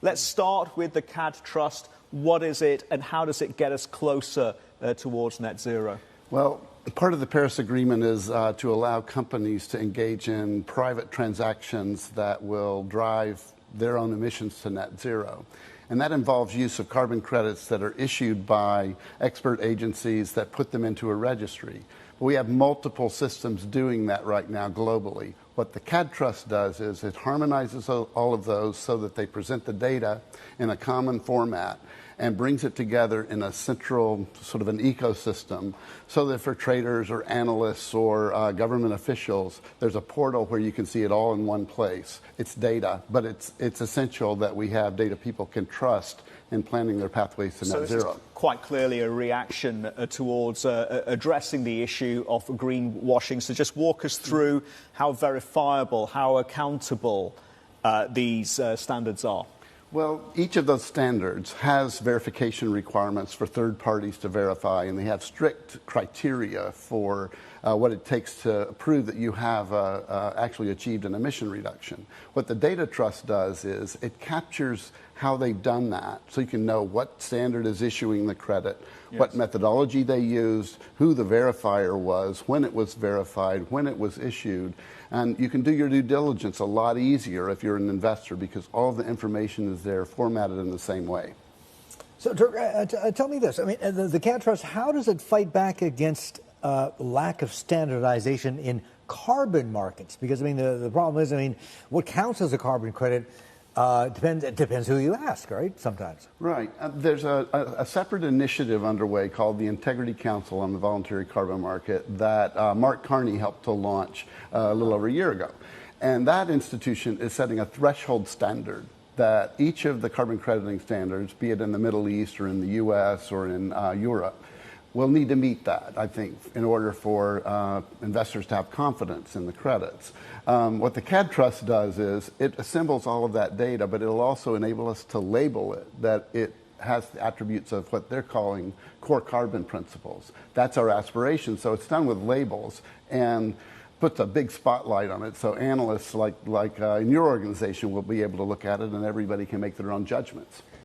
Let's start with the CAD Trust. What is it, and how does it get us closer towards net zero? Well, part of the Paris Agreement is to allow companies to engage in private transactions that will drive their own emissions to net zero. And that involves use of carbon credits that are issued by expert agencies that put them into a registry. We have multiple systems doing that right now globally. What the CAD Trust does is it harmonizes all of those so that they present the data in a common format and brings it together in a central sort of an ecosystem so that for traders or analysts or government officials, there's a portal where you can see it all in one place. It's data, but it's essential that we have data people can trust in planning their pathways to net zero. So it's quite clearly a reaction towards addressing the issue of greenwashing. So just walk us through how verifiable, how accountable these standards are. Well, each of those standards has verification requirements for third parties to verify, and they have strict criteria for what it takes to prove that you have actually achieved an emission reduction. What the Data Trust does is it captures how they've done that, so you can know what standard is issuing the credit, yes, what methodology they used, who the verifier was, when it was verified, when it was issued. And you can do your due diligence a lot easier if you're an investor because all the information is there formatted in the same way. So, Dirk, tell me this. I mean, the CAD Trust, how does it fight back against lack of standardization in carbon markets? Because, I mean, the problem is, I mean, what counts as a carbon credit depends who you ask, right, sometimes. Right. There's a separate initiative underway called the Integrity Council on the Voluntary Carbon Market that Mark Carney helped to launch a little over a year ago. And that institution is setting a threshold standard that each of the carbon crediting standards, be it in the Middle East or in the U.S. or in Europe, will need to meet that, I think, in order for investors to have confidence in the credits. What the CAD Trust does is it assembles all of that data, but it'll also enable us to label it, that it has the attributes of what they're calling core carbon principles. That's our aspiration. So it's done with labels and puts a big spotlight on it. So analysts like in your organization will be able to look at it and everybody can make their own judgments.